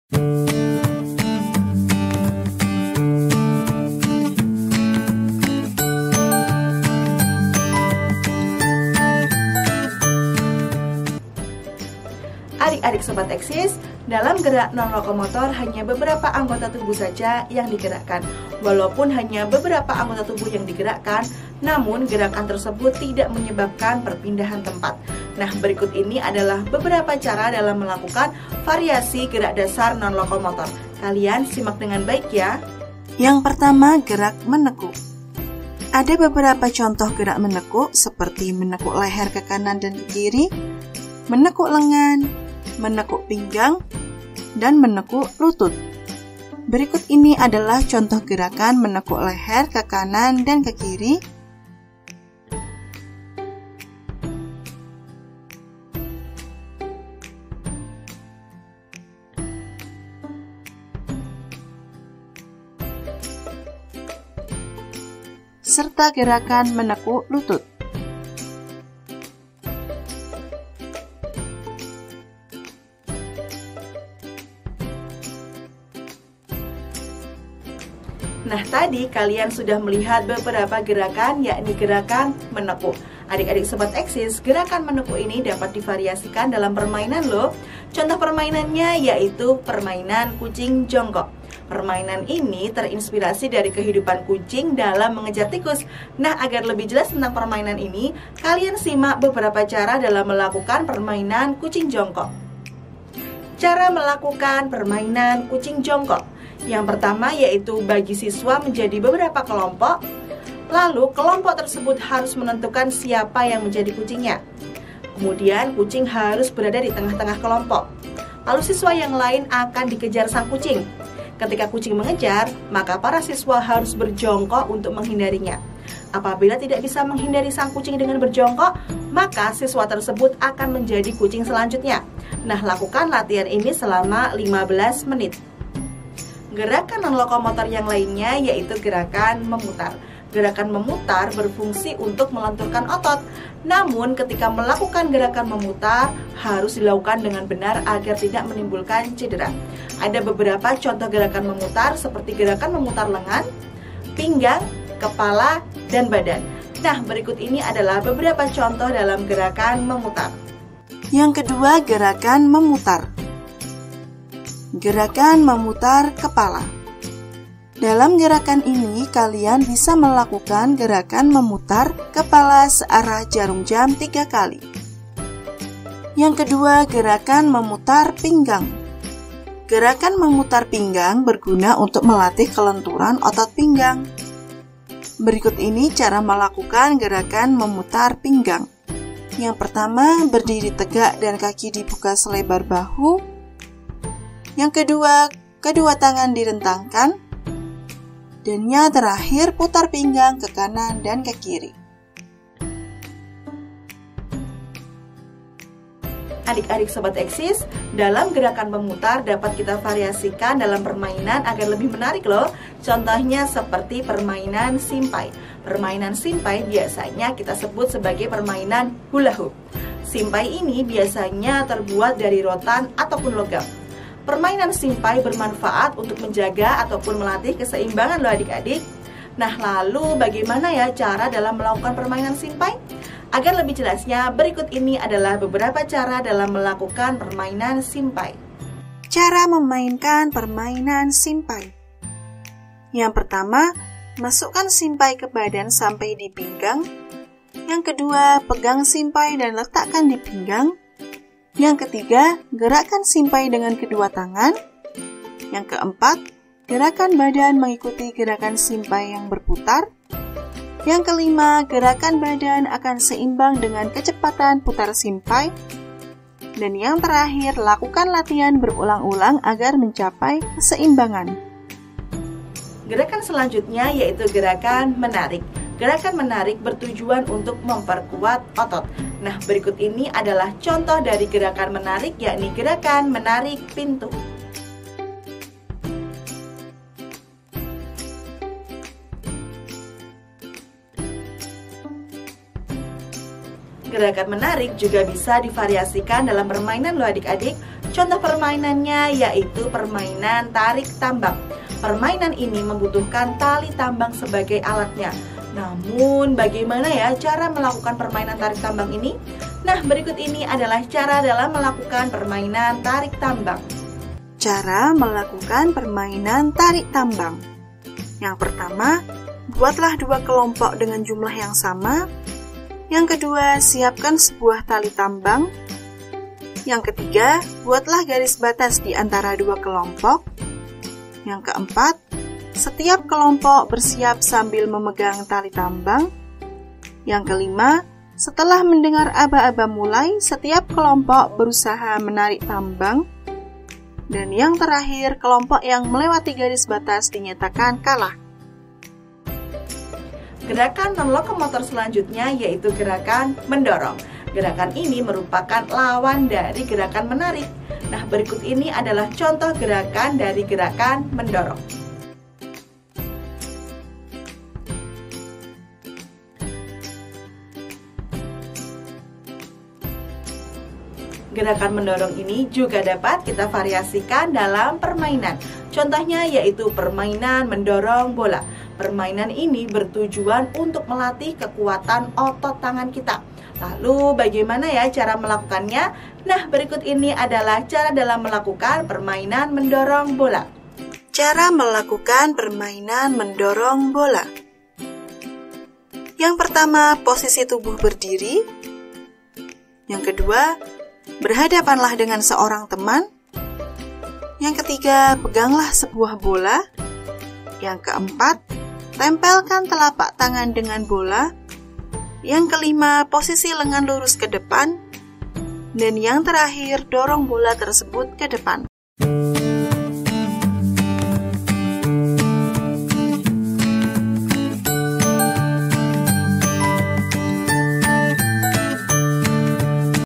Adik-adik Sobat Eksis, dalam gerak non-lokomotor hanya beberapa anggota tubuh saja yang digerakkan. Walaupun hanya beberapa anggota tubuh yang digerakkan, namun gerakan tersebut tidak menyebabkan perpindahan tempat. Nah, berikut ini adalah beberapa cara dalam melakukan variasi gerak dasar non-lokomotor. Kalian simak dengan baik ya. Yang pertama, gerak menekuk. Ada beberapa contoh gerak menekuk seperti menekuk leher ke kanan dan ke kiri, menekuk lengan, menekuk pinggang, dan menekuk lutut. Berikut ini adalah contoh gerakan menekuk leher ke kanan dan ke kiri. Serta gerakan menekuk lutut. Nah, tadi kalian sudah melihat beberapa gerakan, yakni gerakan menekuk. Adik-adik Sobat Eksis, gerakan menekuk ini dapat divariasikan dalam permainan loh. Contoh permainannya yaitu permainan kucing jongkok. Permainan ini terinspirasi dari kehidupan kucing dalam mengejar tikus. Nah, agar lebih jelas tentang permainan ini, kalian simak beberapa cara dalam melakukan permainan kucing jongkok. Cara melakukan permainan kucing jongkok. Yang pertama yaitu bagi siswa menjadi beberapa kelompok. Lalu kelompok tersebut harus menentukan siapa yang menjadi kucingnya. Kemudian kucing harus berada di tengah-tengah kelompok. Lalu siswa yang lain akan dikejar sang kucing. Ketika kucing mengejar, maka para siswa harus berjongkok untuk menghindarinya. Apabila tidak bisa menghindari sang kucing dengan berjongkok, maka siswa tersebut akan menjadi kucing selanjutnya. Nah, lakukan latihan ini selama 15 menit. Gerakan non-lokomotor yang lainnya yaitu gerakan memutar. Gerakan memutar berfungsi untuk melenturkan otot. Namun ketika melakukan gerakan memutar harus dilakukan dengan benar agar tidak menimbulkan cedera. Ada beberapa contoh gerakan memutar seperti gerakan memutar lengan, pinggang, kepala, dan badan. Nah, berikut ini adalah beberapa contoh dalam gerakan memutar. Yang kedua, gerakan memutar. Gerakan memutar kepala. Dalam gerakan ini, kalian bisa melakukan gerakan memutar kepala searah jarum jam 3 kali. Yang kedua, gerakan memutar pinggang. Gerakan memutar pinggang berguna untuk melatih kelenturan otot pinggang. Berikut ini cara melakukan gerakan memutar pinggang. Yang pertama, berdiri tegak dan kaki dibuka selebar bahu. Yang kedua, kedua tangan direntangkan. Dan yang terakhir, putar pinggang ke kanan dan ke kiri. Adik-adik Sobat Eksis, dalam gerakan memutar dapat kita variasikan dalam permainan agar lebih menarik loh. Contohnya seperti permainan simpai. Permainan simpai biasanya kita sebut sebagai permainan hula hoop. Simpai ini biasanya terbuat dari rotan ataupun logam. Permainan simpai bermanfaat untuk menjaga ataupun melatih keseimbangan loh adik-adik. Nah, lalu bagaimana ya cara dalam melakukan permainan simpai? Agar lebih jelasnya, berikut ini adalah beberapa cara dalam melakukan permainan simpai. Cara memainkan permainan simpai. Yang pertama, masukkan simpai ke badan sampai di pinggang. Yang kedua, pegang simpai dan letakkan di pinggang. Yang ketiga, gerakkan simpai dengan kedua tangan. Yang keempat, gerakan badan mengikuti gerakan simpai yang berputar. Yang kelima, gerakan badan akan seimbang dengan kecepatan putar simpai. Dan yang terakhir, lakukan latihan berulang-ulang agar mencapai keseimbangan. Gerakan selanjutnya yaitu gerakan menarik. Gerakan menarik bertujuan untuk memperkuat otot. Nah, berikut ini adalah contoh dari gerakan menarik, yakni gerakan menarik pintu. Gerakan menarik juga bisa divariasikan dalam permainan loh adik-adik. Contoh permainannya yaitu permainan tarik tambang. Permainan ini membutuhkan tali tambang sebagai alatnya. Namun bagaimana ya cara melakukan permainan tarik tambang ini? Nah, berikut ini adalah cara dalam melakukan permainan tarik tambang. Cara melakukan permainan tarik tambang. Yang pertama, buatlah 2 kelompok dengan jumlah yang sama. Yang kedua, siapkan sebuah tali tambang. Yang ketiga, buatlah garis batas di antara 2 kelompok. Yang keempat, setiap kelompok bersiap sambil memegang tali tambang. Yang kelima, setelah mendengar aba-aba mulai, setiap kelompok berusaha menarik tambang. Dan yang terakhir, kelompok yang melewati garis batas dinyatakan kalah. Gerakan non-lokomotor selanjutnya yaitu gerakan mendorong. Gerakan ini merupakan lawan dari gerakan menarik. Nah, berikut ini adalah contoh gerakan dari gerakan mendorong. Gerakan mendorong ini juga dapat kita variasikan dalam permainan. Contohnya yaitu permainan mendorong bola. Permainan ini bertujuan untuk melatih kekuatan otot tangan kita. Lalu bagaimana ya cara melakukannya? Nah, berikut ini adalah cara dalam melakukan permainan mendorong bola. Cara melakukan permainan mendorong bola. Yang pertama, posisi tubuh berdiri. Yang kedua, berhadapanlah dengan seorang teman. Yang ketiga, peganglah sebuah bola. Yang keempat, tempelkan telapak tangan dengan bola. Yang kelima, posisi lengan lurus ke depan. Dan yang terakhir, dorong bola tersebut ke depan.